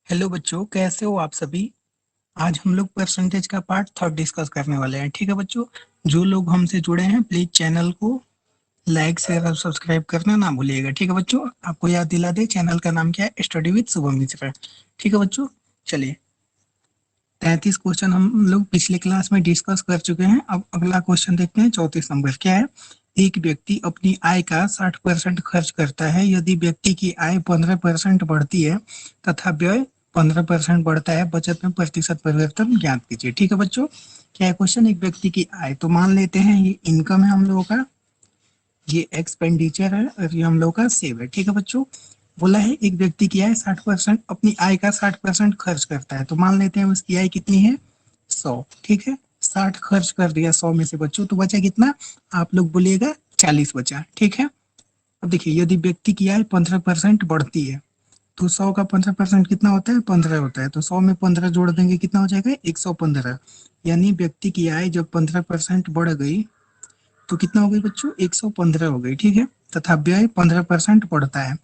Hello बच्चों, कैसे हो आप सभी। आज हम लोग परसेंटेज का पार्ट थर्ड डिस्कस करने वाले हैं। ठीक है बच्चों, जो लोग हमसे जुड़े हैं प्लीज चैनल को लाइक शेयर और सब्सक्राइब करना ना भूलिएगा। ठीक है बच्चों, आपको याद दिला दे चैनल का नाम क्या है, स्टडी विद शुभम मिश्रा। ठीक है बच्चों, चलिए 33 क्वेश्चन हम लोग पिछले क्लास में डिस्कस कर चुके हैं। अब अगला क्वेश्चन देखते हैं। 34 नंबर क्या है। एक व्यक्ति अपनी आय का 60% खर्च करता है। यदि व्यक्ति की आय 15% बढ़ती है तथा व्यय 15% बढ़ता है, बचत में प्रतिशत परिवर्तन ज्ञात कीजिए। ठीक है बच्चों, क्या है क्वेश्चन। एक व्यक्ति की आय, तो मान लेते हैं ये इनकम है हम लोगों का, ये एक्सपेंडिचर है और ये हम लोग का सेव है। ठीक है बच्चों, बोला है एक व्यक्ति की आय 60%, अपनी आय का 60% खर्च करता है। तो मान लेते हैं उसकी आय कितनी है, 100। ठीक है, 60 खर्च कर दिया 100 में से बच्चों, तो बचा कितना, आप लोग बोलिएगा 40 बचा। ठीक है, अब देखिए यदि व्यक्ति की आय 15% बढ़ती है तो 100 का 15% कितना होता है, 15 होता है। तो 100 में 15 जोड़ देंगे, कितना हो जाएगा, 115। यानी व्यक्ति की आय जब 15% बढ़ गई तो कितना हो गई बच्चों, 115 हो गई। ठीक है, तथा व्यय 15% बढ़ता है।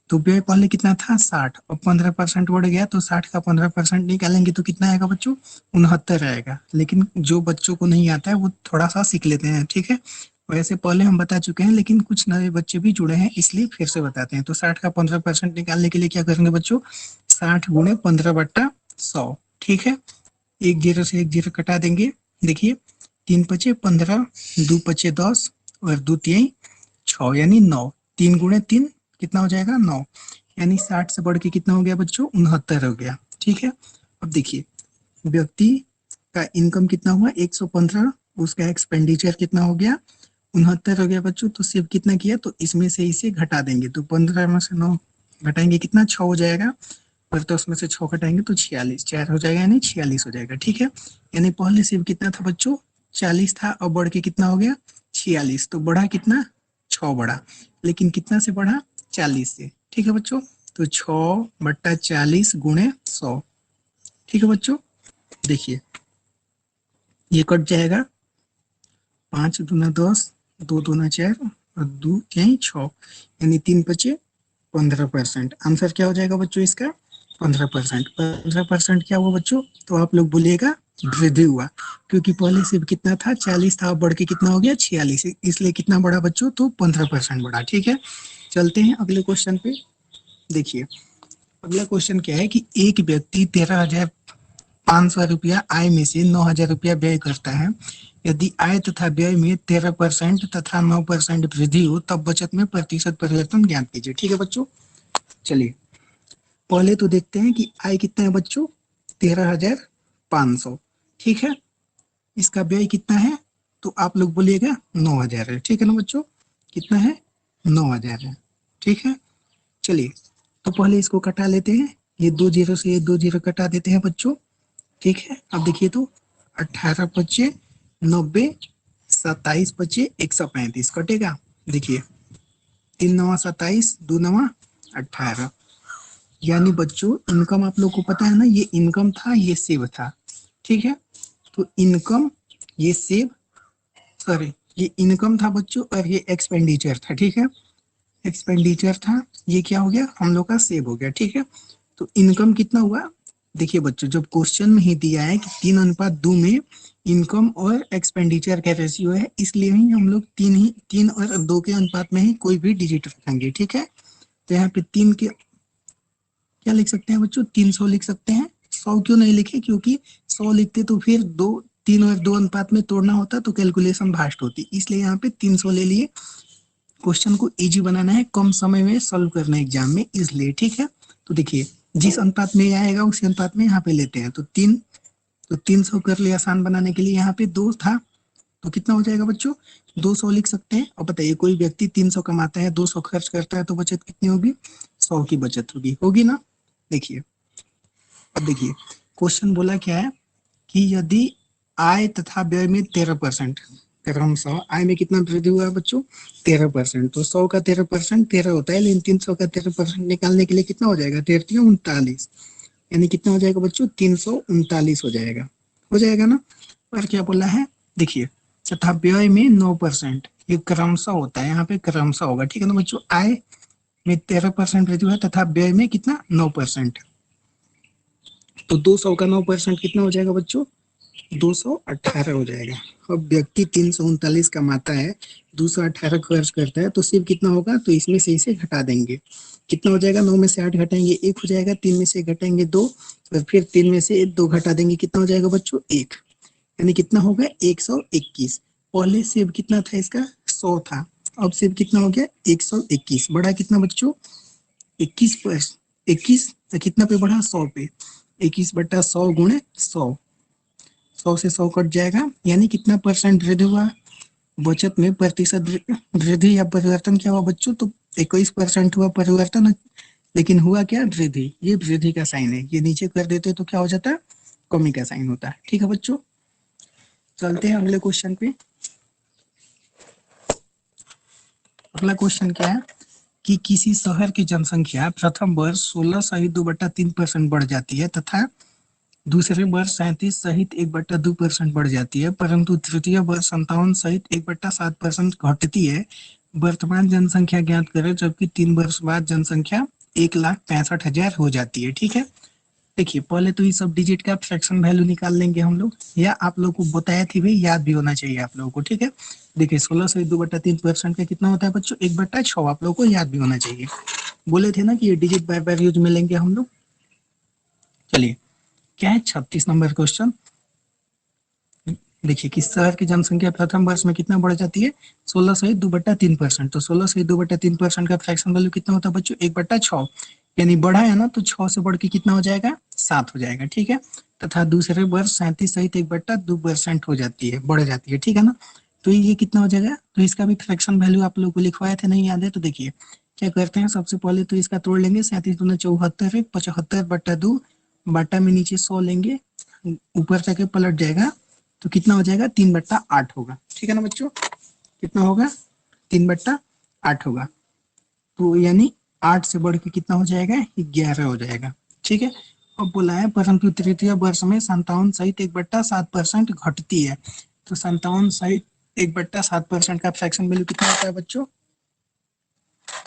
तो व्यय पहले कितना था, 60, अब 15% बढ़ गया तो 60 का 15% निकालेंगे तो कितना आएगा बच्चों, 69 आएगा। लेकिन जो बच्चों को नहीं आता है वो थोड़ा सा सीख लेते हैं। ठीक है, वैसे पहले हम बता चुके हैं लेकिन कुछ नए बच्चे भी जुड़े हैं इसलिए फिर से बताते हैं। तो 60 का 15% निकालने के लिए क्या करेंगे बच्चों, 60 गुणे 15/100। ठीक है, एक जीरो से एक जीरो कटा देंगे। देखिए 3×5 = 15, 2×5 = 10 और 2×3 = 6 यानी 9। 3 × 3 कितना हो जाएगा, 9। यानी 60 से बढ़ के कितना हो गया बच्चों, 69 हो गया। ठीक है, अब देखिए व्यक्ति का इनकम कितना हुआ, 115, उसका एक्सपेंडिचर कितना हो गया, 69 हो गया बच्चों। तो सिर्फ कितना किया, तो इसमें से इसे घटा देंगे। तो 15 में से 9 घटाएंगे कितना, 6 हो जाएगा। और तो उसमें से 6 घटाएंगे तो 46, 4 हो जाएगा यानी 46 हो जाएगा। ठीक है, यानी पहले सिर्फ कितना था बच्चों, 40 था, अब बढ़ के कितना हो गया, 46। तो बढ़ा कितना, 6 बढ़ा, लेकिन कितना से बढ़ा, 40 से। ठीक है बच्चों, तो 6/40 गुणे 100। ठीक है बच्चों, देखिए ये कट जाएगा, 5 दूना 10, 2 दूना 4 और 2 यही 6, यानी 3×5 = 15%। आंसर क्या हो जाएगा बच्चों इसका, 15%। 15% क्या हुआ बच्चों, तो आप लोग बोलिएगा वृद्धि हुआ, क्योंकि पहले सिर्फ कितना था, 40 था, बढ़ के कितना हो गया, 46, इसलिए कितना बढ़ा बच्चों, तो 15% बढ़ा। ठीक है, चलते हैं अगले क्वेश्चन पे। देखिए अगला क्वेश्चन क्या है कि एक व्यक्ति 13,500 रुपया आय में से 9,000 रुपया व्यय करता है। यदि आय तथा व्यय में 13% तथा 9% वृद्धि हो तब बचत में प्रतिशत परिवर्तन ज्ञात कीजिए। ठीक है बच्चों, चलिए पहले तो देखते हैं कि आय कितना है बच्चों, 13,500। ठीक है, इसका व्यय कितना है, तो आप लोग बोलिएगा 9,000 है। ठीक है ना बच्चों, कितना है, 9,000 है। ठीक है, चलिए तो पहले इसको कटा लेते हैं। ये 2 जीरो से ये 2 जीरो कटा देते हैं बच्चों। ठीक है, अब देखिए तो 18×5 = 90, 27×5 = 135 कटेगा। देखिए 3×9 = 27, 2×9 = 18। यानी बच्चों इनकम आप लोग को पता है ना, ये इनकम था, ये सेव था। ठीक है, तो इनकम, ये सेव, सॉरी ये इनकम था बच्चों और ये एक्सपेंडिचर था। ठीक है, एक्सपेंडिचर था, ये क्या हो गया, हम लोग का सेव हो गया। ठीक है, तो इनकम कितना हुआ, देखिए बच्चों जब क्वेश्चन में ही दिया है कि 3:2 में इनकम और एक्सपेंडिचर का रेशियो है, इसलिए ही हम लोग 3 और 2 के अनुपात में ही कोई भी डिजिट रखेंगे। ठीक है, तो यहाँ पे 3 के क्या लिख सकते हैं बच्चों, 300 लिख सकते हैं। 100 क्यों नहीं लिखे, क्योंकि 100 लिखते तो फिर 3 और 2 अनुपात में तोड़ना होता तो कैलकुलेशन भास्ट होती, इसलिए यहाँ पे 300 ले लिए। क्वेश्चन को इजी बनाना है, कम समय में सॉल्व करना है एग्जाम में, इसलिए। ठीक है, तो देखिए जिस अनुपात में आएगा उसी अनुपात में यहाँ पे लेते हैं। तो 300 कर लिए, आसान बनाने के लिए। यहाँ पे 2 था तो कितना हो जाएगा बच्चों, 200 लिख सकते हैं। और बताइए कोई व्यक्ति 300 कमाता है, 200 खर्च करता है, तो बचत कितनी होगी, 100 की बचत होगी ना। देखिए अब देखिए क्वेश्चन बोला क्या है कि यदि आय तथा व्यय में 13%, क्रमशः आय में कितना वृद्धि हुआ बच्चों, 13%। तो 100 का 13% 13 होता है, लेकिन 300 का 13% निकालने के लिए कितना हो जाएगा, 13×3 = 39, यानी कितना हो जाएगा बच्चों, 339 हो जाएगा ना। और क्या बोला है, देखिए तथा व्यय में 9%, ये क्रमशः होता है, यहाँ पे क्रमशः होगा। ठीक है ना बच्चों, आय में 13% वृद्धि हुआ तथा व्यय में कितना, 9%। तो 200 का 9% कितना हो जाएगा बच्चों? 218 हो जाएगा। अब व्यक्ति 339 कमाता है, 218 खर्च करता है, तो सिर्फ कितना होगा? तो इसमें से इसे घटा देंगे। कितना हो जाएगा? 9 में से 8 घटाएंगे 1 हो जाएगा, 3 में से घटाएंगे 2, और फिर 3 में से 2 घटा देंगे, कितना हो जाएगा बच्चों? 1। यानी कितना होगा? 121। पहले सेब कितना था इसका? 100 था। अब सेब कितना हो गया? 121। बढ़ा कितना बच्चों? 21 पर 21 कितना पे बढ़ा? 100 पे। 21/100 गुणे 100, 100 से 100 कट जाएगा, यानी कितना परसेंट वृद्धि हुआ? बचत में प्रतिशत वृद्धि या परिवर्तन क्या हुआ बच्चों? तो 21% हुआ परिवर्तन, लेकिन हुआ क्या? वृद्धि। ये वृद्धि का साइन है, ये नीचे कर देते तो क्या हो जाता? कमी का साइन होता है। ठीक है बच्चों, चलते हैं अगले क्वेश्चन पे। अगला क्वेश्चन क्या है कि किसी शहर की जनसंख्या प्रथम वर्ष 16 सहित 2/3% बढ़ जाती है तथा दूसरे वर्ष 37 सहित 1/2% बढ़ जाती है, परंतु तृतीय वर्ष 57 सहित 1/7% घटती है। वर्तमान जनसंख्या ज्ञात करें, जबकि 3 वर्ष बाद जनसंख्या 1,65,000 हो जाती है। ठीक है, देखिए पहले तो ये सब डिजिट का फ्रैक्शन वैल्यू निकाल लेंगे हम लोग, या आप लोग को बताया थी भाई, याद भी होना चाहिए आप लोगों को। ठीक है, देखिए 16 से 2/3% का कितना होता है बच्चों? 1/6। आप लोगों को याद भी होना चाहिए, बोले थे ना कि ये डिजिट बार बार यूज में लेंगे हम लोग। चलिए, क्या है 36 नंबर क्वेश्चन। देखिए कि शहर की जनसंख्या प्रथम वर्ष में कितना बढ़ जाती है? 16 से 2/3%। तो 16 से 2/3% का फ्रैक्शन वैल्यू कितना होता है बच्चों? 1/6। यानी बढ़ा है ना, तो 6 से बढ़ के कितना हो जाएगा? 7 हो जाएगा। ठीक है, तथा दूसरे वर्ष 37 सहित 1/2% हो जाती है, बढ़ जाती है। ठीक है ना, तो ये कितना हो जाएगा? तो इसका भी फ्रैक्शन वैल्यू आप लोग को लिखवाए थे, नहीं याद है? तो देखिए क्या करते हैं, सबसे पहले तो इसका तोड़ लेंगे। 37 दूना 74, 75/2, बाटा में नीचे 100 लेंगे, ऊपर जाके पलट जाएगा, तो कितना हो जाएगा? 3/8 होगा। ठीक है ना बच्चों, कितना होगा? 3/8 होगा। तो यानी 8 से बढ़ के कितना हो जाएगा? 11 हो जाएगा। ठीक है, अब बोला है परंतु तृतीय वर्ष में 57 सहित 1/7% घटती है। तो 57 सहित 1/7% का फ्रैक्शन वैल्यू कितना होता है बच्चों?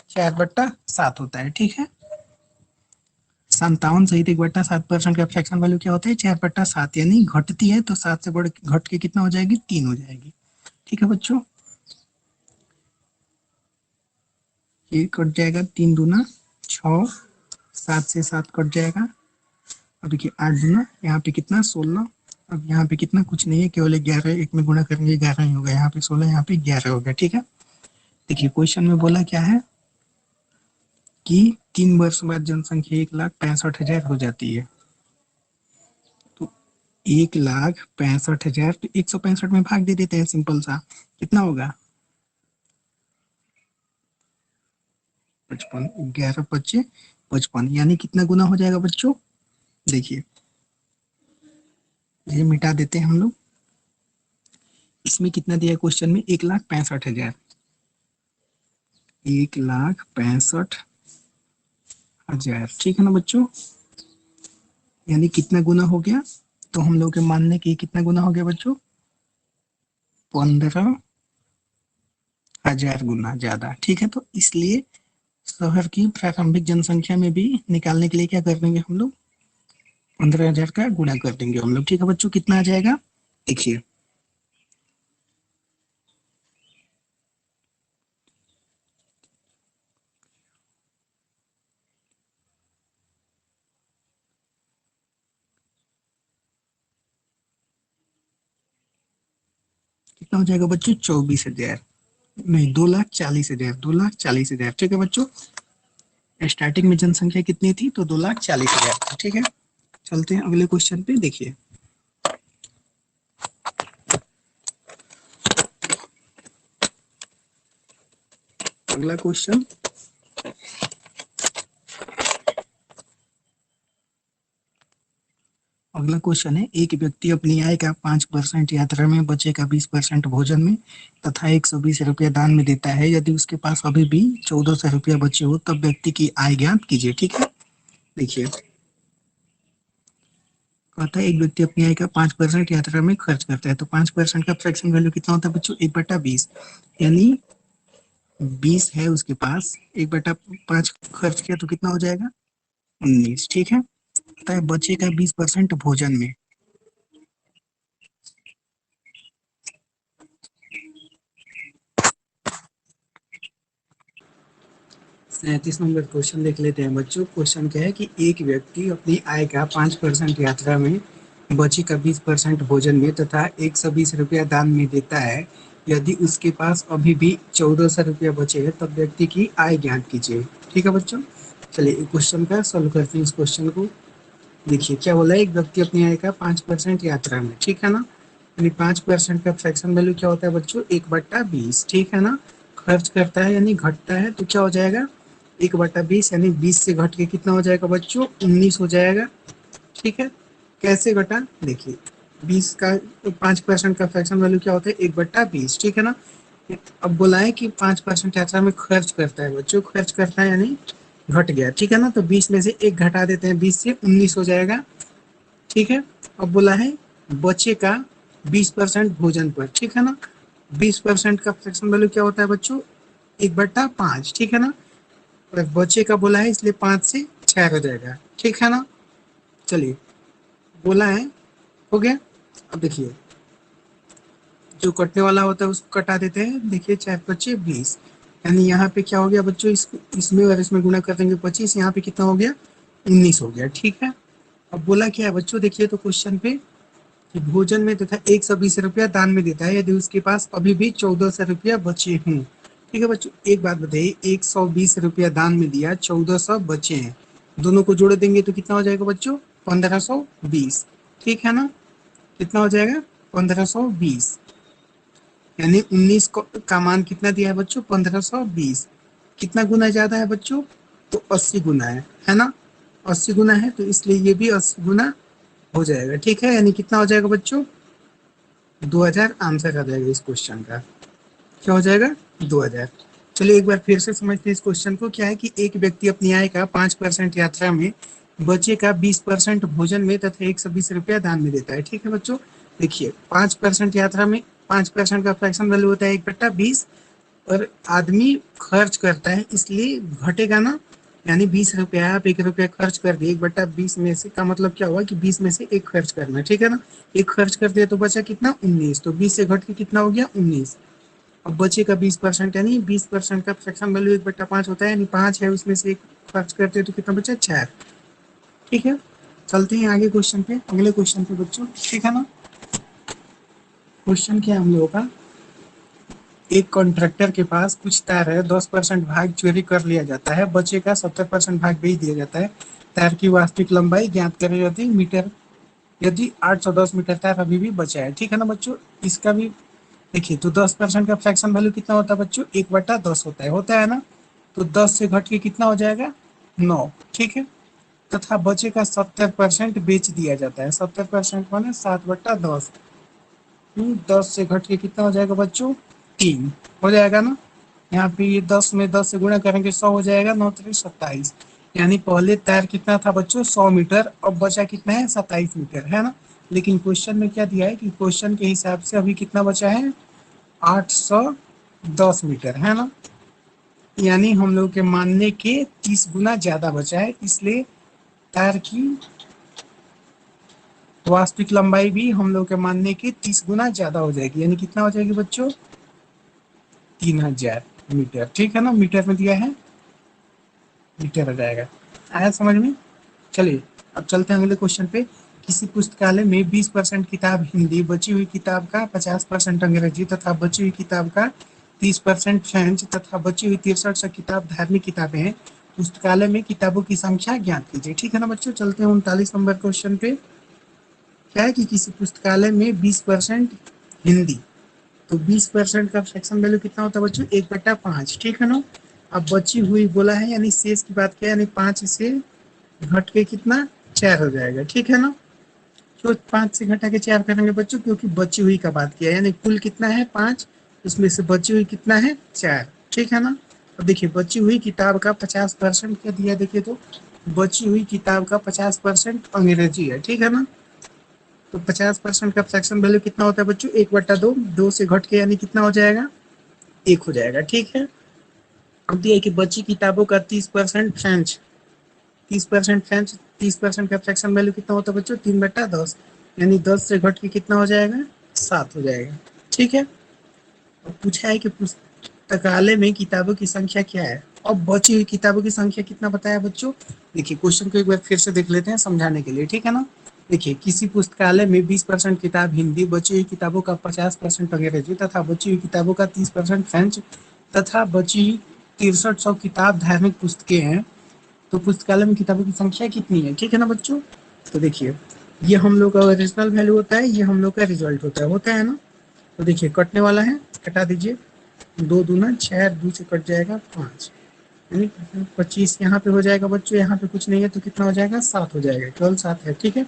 4/7 होता है। ठीक है, 57 सहित 1/7% का फ्रैक्शन वैल्यू क्या होता है? 4/7, यानी घटती है, तो 7 से बढ़ घट के कितना हो जाएगी? 3 हो जाएगी। ठीक है बच्चों, ये कट जाएगा, 3 दूना 6, 7 से 7 कट जाएगा। अब देखिए 8 दूना यहाँ पे कितना? 16। अब यहाँ पे कितना? कुछ नहीं है, केवल 11, एक में गुणा करेंगे 11 ही होगा। यहाँ पे 16, यहाँ पे 11 हो गया। ठीक है, देखिए क्वेश्चन में बोला क्या है कि 3 वर्ष बाद जनसंख्या 1,65,000 हो जाती है। तो 1,65,000 तो 165 में भाग दे देते हैं, सिंपल सा। कितना होगा? 55, 11×5 = 55, यानी कितना गुना हो जाएगा बच्चों? देखिए ये मिटा देते हैं हम लोग। इसमें कितना दिया है क्वेश्चन में? 1,65,000, 1,65,000। ठीक है ना बच्चों, यानी कितना गुना हो गया? तो हम लोग के मानने की कितना गुना हो गया बच्चों? 15,000 गुना ज्यादा। ठीक है, तो इसलिए शहर की प्रारंभिक जनसंख्या में भी निकालने के लिए क्या कर देंगे हम लोग? 15,000 का गुणा कर देंगे हम लोग। ठीक है बच्चों, कितना आ जाएगा? देखिए कितना हो जाएगा बच्चों? 24,000, नहीं 2,40,000, 2,40,000। ठीक है बच्चों, स्टार्टिंग में जनसंख्या कितनी थी? तो 2,40,000 थी। ठीक है, चलते हैं अगले क्वेश्चन पे। देखिए अगला क्वेश्चन, अगला क्वेश्चन है, एक व्यक्ति अपनी आय का 5% यात्रा में, बचे का 20% भोजन में तथा 120 रुपया दान में देता है। यदि उसके पास अभी भी 1,400 रुपया बचे हो, तब व्यक्ति की आय ज्ञात कीजिए। ठीक है, देखिए कहता है एक व्यक्ति अपनी आय का 5% यात्रा में खर्च करता है, तो 5% का फ्रैक्शन वैल्यू कितना होता है बच्चों? 1/20, यानी 20 है उसके पास, 1/5 खर्च किया तो कितना हो जाएगा? 19। ठीक है, होता है बचे का 20% भोजन में। 37 नंबर क्वेश्चन देख लेते हैं बच्चों। क्वेश्चन क्या है कि एक व्यक्ति अपनी आय का 5% यात्रा में, बची का 20% भोजन में तथा 120 रुपया दान में देता है। यदि उसके पास अभी भी 1400 रुपया बचे हैं तब व्यक्ति की आय ज्ञात कीजिए। ठीक है बच्चों, चलिए क्वेश्चन का सॉल्व करते हैं। इस क्वेश्चन को देखिए क्या बोला है, एक व्यक्ति अपनी आय का 5% यात्रा में, ठीक है ना, यानी 5% का फ्रैक्शन वैल्यू क्या होता है बच्चों, 1/20, ठीक है ना, खर्च करता है यानी घटता है तो क्या हो जाएगा 1/20, यानी 20 से घट के कितना हो जाएगा बच्चों, 19 हो जाएगा। ठीक है, कैसे घटा देखिए, 20 का 5% का फ्रैक्शन वैल्यू क्या होता है 1/20, ठीक है ना। अब बोला है कि 5% यात्रा में खर्च करता है बच्चों, खर्च करता है यानी घट गया, ठीक है ना, तो 20 में से एक घटा देते हैं, 20 से 19 हो जाएगा। ठीक है, अब बोला है बचे का 20% भोजन पर, ठीक है ना, 20% का फ्रैक्शन वैल्यू क्या होता है बच्चों 1/5, ठीक है ना, और बचे का बोला है इसलिए 5 से 6 हो जाएगा, ठीक है ना। चलिए बोला है हो गया। अब देखिए जो कटने वाला होता है उसको कटा देते हैं, देखिए 4×5 = 20, यानी यहाँ पे क्या हो गया बच्चों, इसमें और इसमें गुणा कर देंगे 25, यहाँ पे कितना हो गया 19 हो गया, ठीक है। अब बोला क्या है बच्चों, देखिए तो क्वेश्चन पे कि भोजन में तथा 120 रुपया दान में देता है यदि उसके पास अभी भी 1400 रुपया बचे हों। ठीक है बच्चों, एक बात बताइए, 120 रुपया दान में दिया, 1400 बचे हैं, दोनों को जोड़ देंगे तो कितना हो जाएगा बच्चों 1520, ठीक है ना, कितना हो जाएगा 1520, यानी 19 का मान कितना दिया है बच्चों 1520, कितना गुना ज्यादा है बच्चों, तो 80 गुना है ना, 80 गुना है तो इसलिए ये भी 80 गुना हो जाएगा, ठीक है, यानी कितना हो जाएगा बच्चों 2000 आंसर आ जाएगा इस क्वेश्चन का, क्या हो जाएगा 2000। चलिए एक बार फिर से समझते हैं इस क्वेश्चन को। क्या है कि एक व्यक्ति अपनी आय का 5% यात्रा में, बचे का 20% भोजन में तथा 120 रुपया दान में देता है। ठीक है बच्चों, देखिए 5% यात्रा में 5% का फ्रैक्शन वैल्यू होता है 1/20, और आदमी खर्च करता है इसलिए घटेगा ना, यानी 20 रुपया आप 1 रुपया खर्च कर दिए, 1/20 में से का मतलब क्या हुआ कि 20 में से एक खर्च करना, ठीक है ना, एक खर्च कर दिया तो बचा कितना 19, तो 20 से घट के कितना हो गया 19। अब बचे का 20%, यानी 20% का फ्रैक्शन वैल्यू 1/5 होता है, यानी 5 है उसमें से एक खर्च करते हैं तो कितना बचा 4। ठीक है, चलते हैं आगे क्वेश्चन पे, अगले क्वेश्चन पे बच्चों, ठीक है ना। क्वेश्चन क्या है हम लोगों का, एक कॉन्ट्रैक्टर के पास कुछ तार है, 10% भाग चोरी कर लिया जाता है, बचे का 70% भाग बेच दिया जाता है। तार की वास्तविक लंबाई ज्ञात करी जाती है मीटर, यदि 810 मीटर तार अभी भी बचा है। ठीक है ना बच्चों, इसका भी देखिए, तो 10% का फ्रैक्शन वैल्यू कितना होता है बच्चों 1/10 होता है ना, तो 10 से घट के कितना हो जाएगा 9, ठीक है, तथा बचे का 70% बेच दिया जाता है, 70% माने 7/10, 10 से घट के कितना हो जाएगा बच्चों 3 हो जाएगा ना, यहाँ पे ये 10 में 10 से गुणा करेंगे 100 हो जाएगा, 9×3 = 27, यानी पहले तार कितना था बच्चों 100 मीटर, अब बचा कितना है 27 मीटर, है ना। लेकिन क्वेश्चन में क्या दिया है कि क्वेश्चन के हिसाब से अभी कितना बचा है 810 मीटर, है ना, यानी हम लोग के मानने के 30 गुना ज्यादा बचा है, इसलिए तार की वास्तविक लंबाई भी हम लोग के मानने के 30 गुना ज्यादा हो जाएगी, यानी कितना हो जाएगी बच्चों 3000 मीटर, ठीक है ना, मीटर में दिया है मीटर आ जाएगा, आया समझ में। चलिए अब चलते हैं अगले क्वेश्चन पे। किसी पुस्तकालय में 20% किताब हिंदी, बची हुई किताब का 50% अंग्रेजी तथा बची हुई किताब का 30% फ्रेंच तथा बची हुई 63 किताब धार्मिक किताबें हैं। पुस्तकालय में किताबों की संख्या ज्ञात कीजिए। ठीक है ना बच्चों, चलते हैं 39 नंबर क्वेश्चन पे। क्या है कि किसी पुस्तकालय में 20% हिंदी, तो 20% का फ्रैक्शन वैल्यू कितना होता है बच्चों 1/5, ठीक है ना। अब बची हुई बोला है यानी शेष की बात किया, यानी 5 से घट के कितना 4 हो जाएगा, ठीक है ना। क्यों 5 से घटा के 4 करेंगे बच्चों, क्योंकि बची हुई का बात किया, यानी कुल कितना है 5, उसमें से बची हुई कितना है 4, ठीक है ना। अब देखिए बची हुई किताब का 50% क्या दिया, देखिए तो बची हुई किताब का 50% अंग्रेजी है, ठीक है ना, तो 50% का फ्रैक्शन वैल्यू कितना होता है बच्चों 1/2, 2 से घट के यानी कितना हो जाएगा 1 हो जाएगा, ठीक है। अब दिया कि बची किताबों का 30% फ्रेंच, 30% फ्रेंच 30% का फ्रैक्शन वैल्यू कितना होता है बच्चों? 3/10, यानी 10 से घट के कितना हो जाएगा? 7 हो जाएगा। ठीक है, अब पूछा है कि पुस्तकालय में किताबों की संख्या क्या है। अब बची हुई किताबों की संख्या कितना बताया बच्चों? देखिए क्वेश्चन को एक बार फिर से देख लेते हैं समझाने के लिए, ठीक है ना। देखिए, किसी पुस्तकालय में 20% किताब हिंदी, बची हुई किताबों का 50% अंग्रेजी तथा बची हुई किताबों का 30% फ्रेंच तथा बची 6300 किताब धार्मिक पुस्तकें हैं, तो पुस्तकालय में किताबों की संख्या कितनी है? ठीक है ना बच्चों। तो देखिए, ये हम लोग का ओरिजिनल वैल्यू होता है, ये हम लोग का रिजल्ट होता है ना। तो देखिए कटने वाला है, कटा दीजिए। 2 दूना 6, 2 से कट जाएगा 5, यानी 25 यहाँ पे हो जाएगा बच्चों। यहाँ पे कुछ नहीं है तो कितना हो जाएगा? 7 हो जाएगा। केवल 7 है, ठीक है।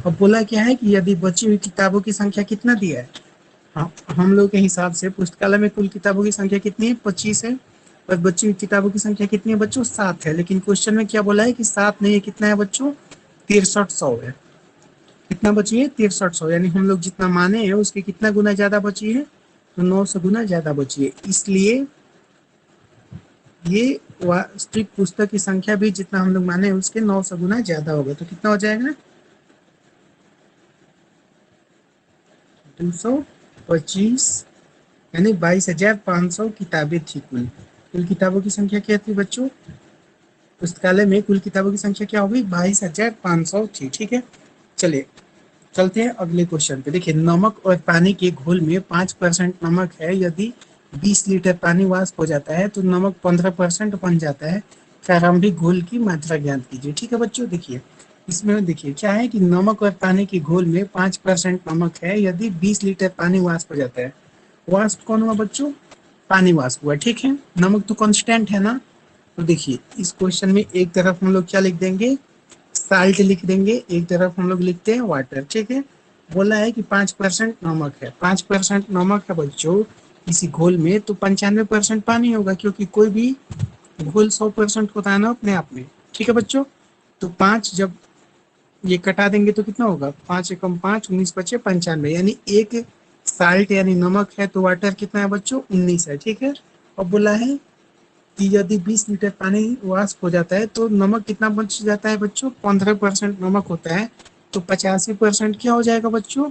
अब बोला क्या है कि यदि बची हुई किताबों की संख्या कितना दिया है, हाँ, हम लोग के हिसाब से पुस्तकालय में कुल किताबों की संख्या कितनी है? 25 है। और बची हुई किताबों की संख्या कितनी है बच्चों? 7 है। लेकिन क्वेश्चन में क्या बोला है कि 7 नहीं है, कितना है बच्चों? 6300 है। कितना बची है? 6300, यानी हम लोग जितना माने हैं उसके कितना गुना ज्यादा बची है? तो 900 गुना ज्यादा बची है। इसलिए ये वास्तविक पुस्तक की संख्या भी जितना हम लोग माने हैं उसके 900 गुना ज्यादा होगा। तो कितना हो जाएगा? 225, यानी 22,500 किताबें थी कुल। कुल किताबों की संख्या क्या थी बच्चों? पुस्तकालय में कुल किताबों की संख्या क्या होगी? 22,500 थी। ठीक है, चलिए चलते हैं अगले क्वेश्चन पे। देखिए, नमक और पानी के घोल में 5% नमक है, यदि 20 लीटर पानी वाष्प हो जाता है तो नमक 15% बन जाता है। प्रारंभिक घोल की मात्रा ज्ञात कीजिए। ठीक है बच्चों, देखिए इसमें देखिए क्या है कि नमक और पानी के घोल में 5% नमक है, यदि 20 लीटर पानी वाष्प हो जाता है। वाष्प कौन हुआ बच्चों? पानी वाष्प हुआ, ठीक है। नमक तो कांस्टेंट है ना। तो देखिए इस क्वेश्चन में एक तरफ हम लोग क्या लिख देंगे? साल्ट लिख देंगे, एक तरफ हम लोग लिखते हैं वाटर, ठीक है। बोला है कि 5% नमक है, 5% नमक है बच्चों किसी घोल में, तो 95% पानी होगा, क्योंकि कोई भी घोल 100% होता है ना अपने आप में। ठीक है बच्चों, तो 5 जब ये कटा देंगे तो कितना होगा? 5 एकम 5, 19 बचे 95, यानी एक साल्ट यानी नमक है तो वाटर कितना है बच्चों? 19 है। ठीक है, अब बोला है कि यदि 20 लीटर पानी वाष्प हो जाता है तो नमक कितना बच जाता है बच्चों? 15% नमक होता है, तो 85% क्या हो जाएगा बच्चों?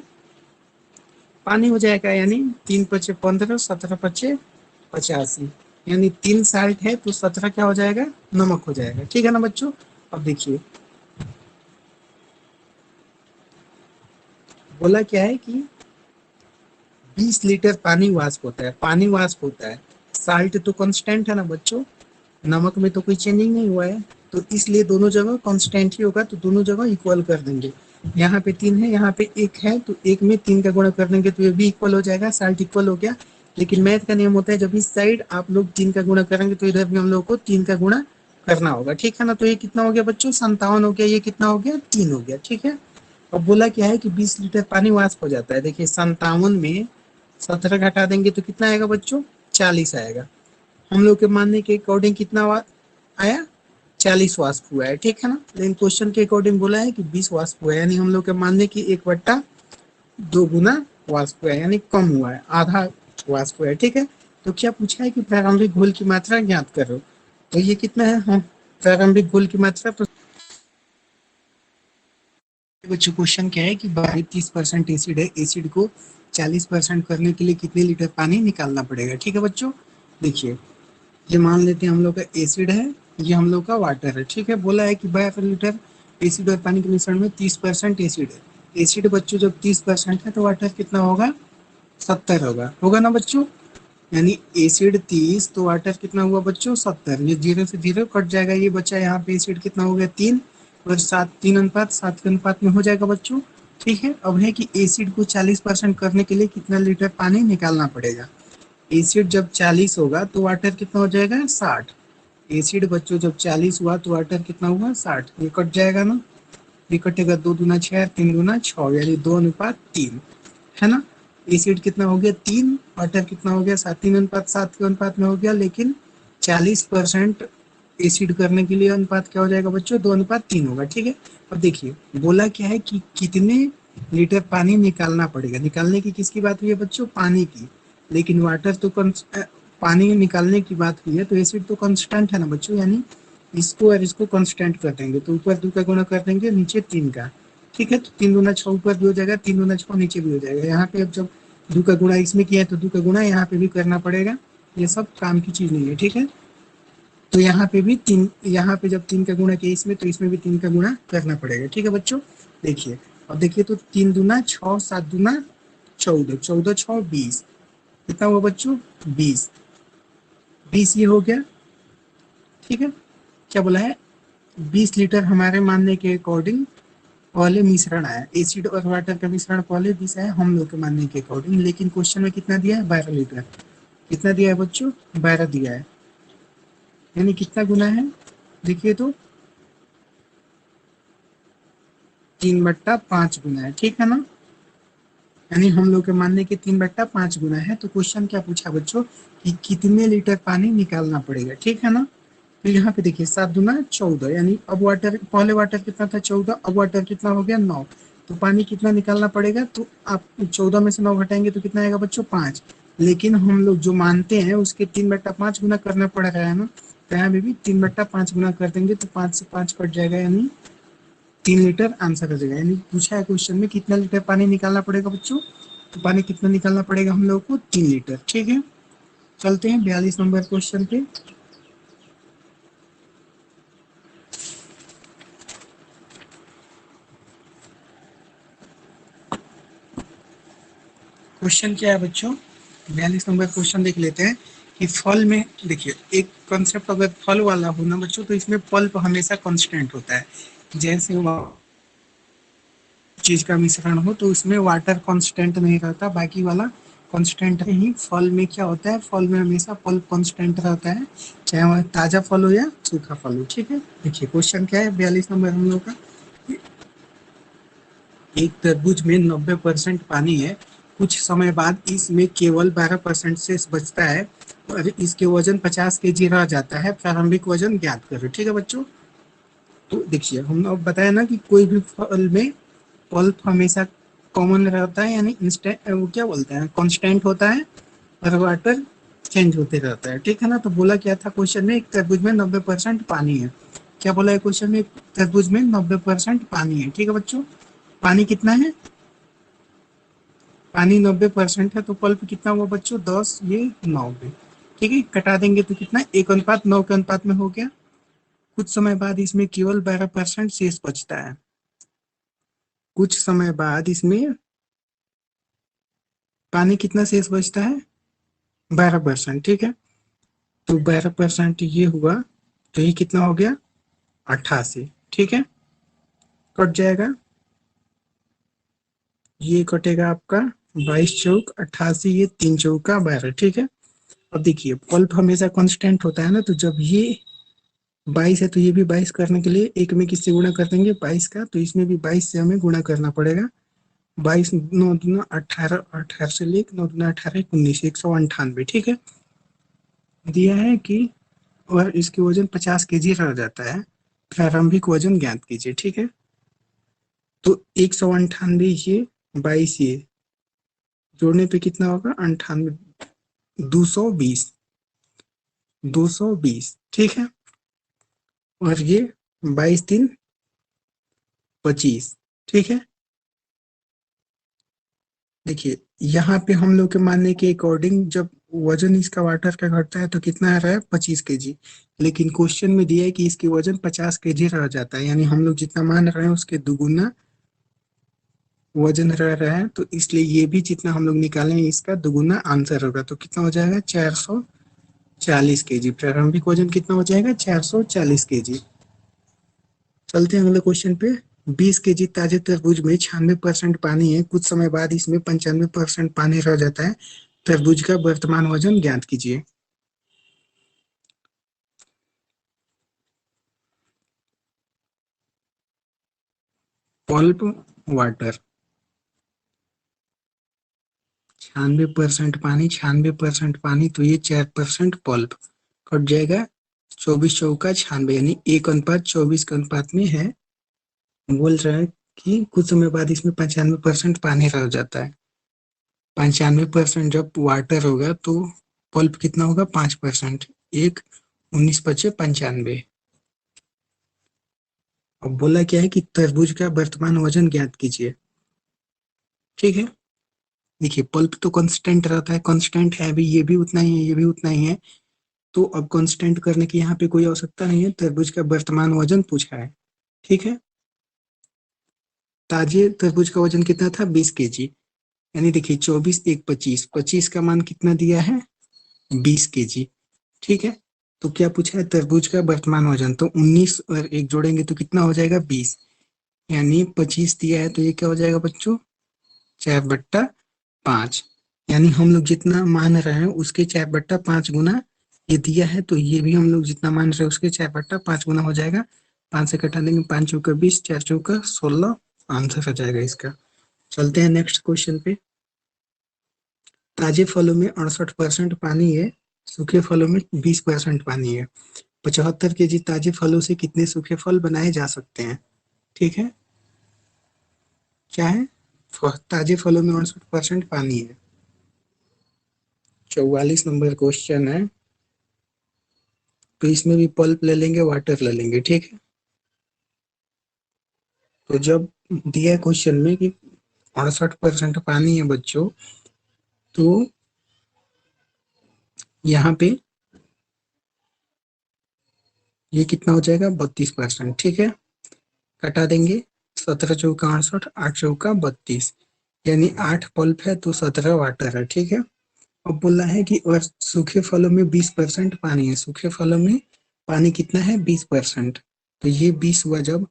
पानी हो जाएगा, यानी 3×5 = 15, 17×5 = 85, यानी 3 साल्ट है तो 17 क्या हो जाएगा? नमक हो जाएगा। ठीक है ना बच्चों। अब देखिए बोला क्या है कि 20 लीटर पानी वाष्प होता है, पानी वाष्प होता है, साल्ट तो कांस्टेंट है ना बच्चों, नमक में तो कोई चेंजिंग नहीं हुआ है, तो इसलिए दोनों जगह कांस्टेंट ही होगा, तो दोनों जगह इक्वल कर देंगे। यहाँ पे 3 है, यहाँ पे 1 है, तो 1 में 3 का गुणा कर देंगे तो ये भी इक्वल हो जाएगा, साल्ट इक्वल हो गया। लेकिन मैथ का नियम होता है जब इस साइड आप लोग 3 का गुणा करेंगे तो इधर भी हम लोग को 3 का गुणा करना होगा। ठीक है ना, तो ये कितना हो गया बच्चों? 57 हो गया। ये कितना हो गया? 3 हो गया। ठीक है, अब बोला क्या है कि 20 लीटर पानी वाष्प हो जाता है। देखिए 57 में 17 घटा देंगे तो कितना आएगा बच्चों? 40 आएगा। हम लोग के मानने के अकॉर्डिंग कितना आया? 40 वाष्प हुआ है। ठीक है ना, लेकिन क्वेश्चन के अकॉर्डिंग बोला है कि 20 वाष्प हुआ है, यानी हम लोग के मानने की 1/2 गुना वाष्प हुआ है, यानी कम हुआ है, आधा वाष्प हुआ है। ठीक है, तो क्या पूछा है कि प्रारंभिक घोल की मात्रा ज्ञात करो। तो ये कितना है? हाँ, प्रारंभिक घोल की मात्रा। तो बच्चों क्वेश्चन क्या है कि 30% एसिड है, एसिड को 40% करने के लिए कितने लीटर पानी निकालना पड़ेगा। ठीक है बच्चों, देखिए ये मान लेते हैं हम लोग का एसिड है, ये हम लोग का वाटर है। ठीक है, बोला है कि 12 लीटर एसिड और पानी के मिश्रण में 30% एसिड है। एसिड बच्चों जब 30% है तो वाटर कितना होगा? 70 होगा, होगा ना बच्चों। यानी एसिड 30 तो वाटर कितना हुआ बच्चों? 70। ये 0 से 0 कट जाएगा, ये बच्चा यहाँ पे एसिड कितना हो गया? 3, और 7, 3:7 के अनुपात में हो जाएगा बच्चों। ठीक है, अब है कि एसिड को 40% करने के लिए कितना लीटर पानी निकालना पड़ेगा। एसिड जब 40 होगा तो वाटर कितना हो जाएगा? 60। एसिड बच्चों जब 40 हुआ तो वाटर कितना हुआ? 60। ये कट जाएगा ना, ये कटेगा, 2 दूना 6, 3 दूना 6, यानी 2:3, है ना। एसिड कितना हो गया? 3, वाटर कितना हो गया? 7, 3:7 के अनुपात में हो गया, लेकिन 40% एसिड करने के लिए अनुपात क्या हो जाएगा बच्चों? 2:3 होगा। ठीक है, अब देखिए बोला क्या है कि कितने लीटर पानी निकालना पड़ेगा। निकालने की किसकी बात हुई है बच्चों? पानी की। लेकिन वाटर तो पानी निकालने की बात हुई है, तो एसिड तो कांस्टेंट है ना बच्चों, यानी इसको और इसको कांस्टेंट कर देंगे, तो ऊपर 2 का गुणा कर देंगे, नीचे 3 का। ठीक है, तो 3 दूना 6 ऊपर भी हो जाएगा, 3 दूना 6 नीचे भी हो जाएगा। यहाँ पे अब जब 2 का गुणा इसमें किया है तो 2 का गुणा यहाँ पे भी करना पड़ेगा। ये सब काम की चीज नहीं है। ठीक है, तो यहाँ पे भी 3, यहाँ पे जब 3 का गुणा किया इसमें, तो इसमें भी 3 का गुणा करना पड़ेगा। ठीक है बच्चों, देखिए अब देखिए, तो 3 दूना 6, 7 दूना 14, 14 6 20, कितना हुआ बच्चों? 20, 20 ये हो गया। ठीक है, क्या बोला है? 20 लीटर हमारे मानने के अकॉर्डिंग पहले मिश्रण आया, एसिड और वाटर का मिश्रण पहले 20 आया हम लोग के मानने के अकॉर्डिंग, लेकिन क्वेश्चन में कितना दिया है? 12 लीटर। कितना दिया है बच्चों? 12 दिया है। यानी कितना गुना है? देखिए तो 3/5 गुना है। ठीक है ना, यानी हम लोग के मानने के 3/5 गुना है। तो क्वेश्चन क्या पूछा बच्चों कि कितने लीटर पानी निकालना पड़ेगा। ठीक है ना, तो यहाँ पे देखिए 7 दूना 14, यानी अब वाटर, पहले वाटर कितना था? 14, अब वाटर कितना हो गया? 9। तो पानी कितना निकालना पड़ेगा? तो आप 14 में से 9 घटाएंगे तो कितना आएगा बच्चों? 5। लेकिन हम लोग जो मानते हैं उसके 3/5 गुना करना पड़ रहा है ना, तो यहाँ पे भी 3/5 गुना कर देंगे तो 5 से 5 कट जाएगा, यानी 3 लीटर आंसर आ जाएगा। यानी पूछा है क्वेश्चन में कितना लीटर पानी निकालना पड़ेगा बच्चों, तो पानी कितना निकालना पड़ेगा हम लोग को? 3 लीटर। ठीक है, चलते हैं 42 नंबर क्वेश्चन पे। क्वेश्चन क्या है बच्चों? 42 नंबर क्वेश्चन देख लेते हैं कि फल में, देखिए एक कंसेप्ट अगर फल वाला हो ना बच्चों, तो इसमें पल्प हमेशा कांस्टेंट होता है। जैसे चीज का मिश्रण हो तो उसमें वाटर कांस्टेंट नहीं रहता, बाकी वाला कांस्टेंट ही। फल में क्या होता है? फल में हमेशा पल्प कांस्टेंट रहता है, चाहे वह ताजा फल हो या सूखा फल हो। ठीक है, देखिए क्वेश्चन क्या है 42 नंबर हम लोग का। एक तरबूज में 90% पानी है, कुछ समय बाद इसमें केवल 12% से बचता है और इसके वजन 50 kg रह जाता है, प्रारंभिक वजन ज्ञात करो। ठीक है बच्चों, तो देखिए हम अब बताया ना कि कोई भी फल में पल्प हमेशा कॉमन रहता है, यानी इंस्टेंट, वो क्या बोलते हैं, कांस्टेंट होता है, और वाटर चेंज होते रहता है। ठीक है ना, तो बोला क्या था क्वेश्चन में? एक तरबूज में 90% पानी है। क्या बोला है क्वेश्चन में? एक तरबूज में 90% पानी है। ठीक है बच्चों, पानी कितना है? पानी 90% है, तो पल्प कितना हुआ बच्चों? 10, ये 9 में। ठीक है, कटा देंगे तो कितना? 1:9 के अनुपात में हो गया। कुछ समय बाद इसमें केवल 12% शेष बचता है। कुछ समय बाद इसमें पानी कितना शेष बचता है? 12%। ठीक है, तो 12% ये हुआ, तो ये कितना हो गया? 88। ठीक है, कट जाएगा, ये कटेगा आपका 22 चौक 88, ये 3 चौका 12। ठीक है, अब देखिए पल्प हमेशा कांस्टेंट होता है ना, तो जब ये 22 है तो ये भी 22 करने के लिए एक में किससे गुणा कर देंगे? 22 का, तो इसमें भी 22 से हमें गुणा करना पड़ेगा। 22 9 दूना 18, 18 से लेकर 9 दूना 18 19, 198। ठीक है, दिया है कि और इसके वजन 50 kg रह जाता है, प्रारंभिक वजन ज्ञात कीजिए। ठीक है, तो 198 ये 22 ये जोड़ने पे कितना होगा? 98, 220, 220। ठीक है, और ये 22 3 25। ठीक है, देखिए यहाँ पे हम लोग के मानने के अकॉर्डिंग जब वजन इसका वाटर का घटता है तो कितना आ रहा है? 25 kg। लेकिन क्वेश्चन में दिया है कि इसके वजन 50 kg रह जाता है, यानी हम लोग जितना मान रहे हैं उसके दुगुना वजन रह रहा है, तो इसलिए ये भी जितना हम लोग निकालें इसका दुगुना आंसर होगा। तो कितना हो जाएगा? 440 kg। प्रारंभिक वजन कितना हो जाएगा? 440 kg। चलते हैं अगले क्वेश्चन पे। 20 kg ताजे तरबूज में 96% पानी है, कुछ समय बाद इसमें 95% पानी रह जाता है, तरबूज का वर्तमान वजन ज्ञात कीजिए। पल्प वाटर, 96% पानी, तो ये 4% पल्प, कट जाएगा 24 चौका 96, यानी 1:24 के अनुपात में है। बोल रहा है कि कुछ समय बाद इसमें 95% पानी रह जाता है। 95% जब वाटर होगा तो पल्प कितना होगा? 5%। 1 19 25 95। अब बोला क्या है कि तरबूज का वर्तमान वजन ज्ञात कीजिए। ठीक है, देखिए पल्प तो कांस्टेंट रहता है, कांस्टेंट है भी, ये भी उतना ही है, ये भी उतना ही है। तो अब कांस्टेंट करने की यहाँ पे कोई आवश्यकता नहीं है, तरबूज का वर्तमान वजन पूछा है। ठीक है, ताजे तरबूज का वजन कितना था, 20 kg। यानी देखिए 24 एक 25, 25 का मान कितना दिया है, 20 kg। ठीक है, तो क्या पूछा है, तरबूज का वर्तमान वजन, तो 19 और एक जोड़ेंगे तो कितना हो जाएगा, 20। यानी 25 दिया है तो ये क्या हो जाएगा बच्चों, 4/5। यानी हम लोग जितना मान रहे हैं उसके 4/5 गुना ये दिया है, तो ये भी हम लोग जितना मान रहे हैं उसके 4/5 गुना हो जाएगा। 5 से कटा देंगे, 5 चौका 20, 4 चौका 16, आंसर हो जाएगा इसका। चलते हैं नेक्स्ट क्वेश्चन पे। ताजे फलों में 68% पानी है, सूखे फलों में 20% पानी है। 75 kg ताजे फलों से कितने सूखे फल बनाए जा सकते हैं। ठीक है, क्या है, ताजे फलों में 68% पानी है। 44 नंबर क्वेश्चन है, तो इसमें भी पल्प ले लेंगे, वाटर ले लेंगे। ठीक है, तो जब दिया है क्वेश्चन में कि 68% पानी है बच्चों, तो यहाँ पे ये कितना हो जाएगा, 32%। ठीक है, कटा देंगे, 17 चौका 68, 8 चौका 32, यानी 8 पल्प है तो 17 वाटर है। ठीक है, अब बोला है कि और सूखे फलों में 20% पानी है, सूखे फलों में पानी कितना है, 20%। तो ये 20 हुआ, जब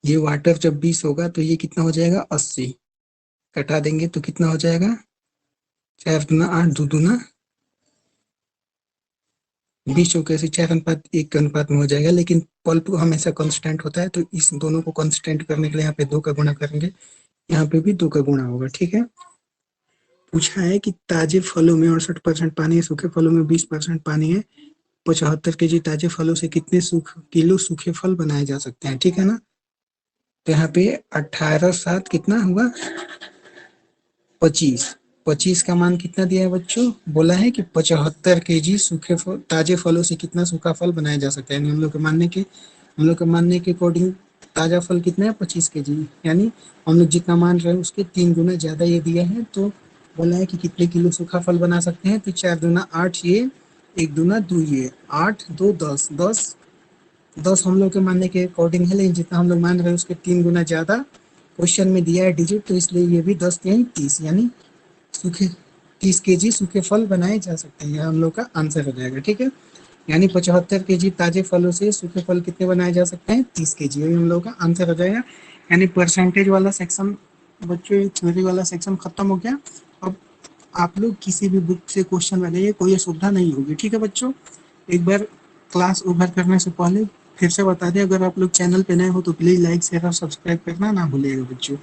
ये वाटर जब 20 होगा तो ये कितना हो जाएगा, 80। कटा देंगे तो कितना हो जाएगा, 4×8, 2×2, 20 चौके से 4:1 के अनुपात में हो जाएगा। लेकिन पल्प हमेशा कांस्टेंट होता है, तो इस दोनों को कांस्टेंट करने के लिए यहाँ पे 2 का गुणा करेंगे, यहाँ पे भी 2 का गुणा होगा। ठीक है, पूछा है कि ताजे फलों में 68% पानी है, सूखे फलों में 20% पानी है। 75 kg ताजे फलों से कितने किलो सूखे फल बनाए जा सकते हैं। ठीक है ना, तो यहाँ पे 18×7 कितना हुआ, 25। 25 का मान कितना दिया है बच्चों, बोला है कि 75 kg सूखे फल, ताजे फलों से कितना सूखा फल बनाया जा सकता है। हम लोग के मानने के अकॉर्डिंग ताजा फल कितना है, 25 kg। यानी हम लोग जितना मान रहे हैं उसके 3 गुना ज्यादा ये दिया है। तो बोला है कि कितने किलो सूखा फल बना सकते हैं, तो 4×2 8, ये 1×2 ये 8, 2 10, 10 हम लोग के मानने के अकॉर्डिंग है, लेकिन जितना हम लोग मान रहे हैं उसके 3 गुना ज्यादा क्वेश्चन में दिया है डिजिट, तो इसलिए ये भी 10×3 = 30, यानी सूखे 30 kg सूखे फल बनाए जा सकते हैं, यह हम लोग का आंसर हो जाएगा। ठीक है, यानी 75 kg ताजे फलों से सूखे फल कितने बनाए जा सकते हैं, 30 kg, यही हम लोग का आंसर हो जाएगा। यानी परसेंटेज वाला सेक्शन बच्चों, थ्योरी वाला सेक्शन खत्म हो गया। अब आप लोग किसी भी बुक से क्वेश्चन बनाइए, कोई असुविधा नहीं होगी। ठीक है बच्चों, एक बार क्लास ओवर करने से पहले फिर से बता दें, अगर आप लोग चैनल पे नए हो तो प्लीज लाइक शेयर और सब्सक्राइब करना ना भूलिएगा बच्चों।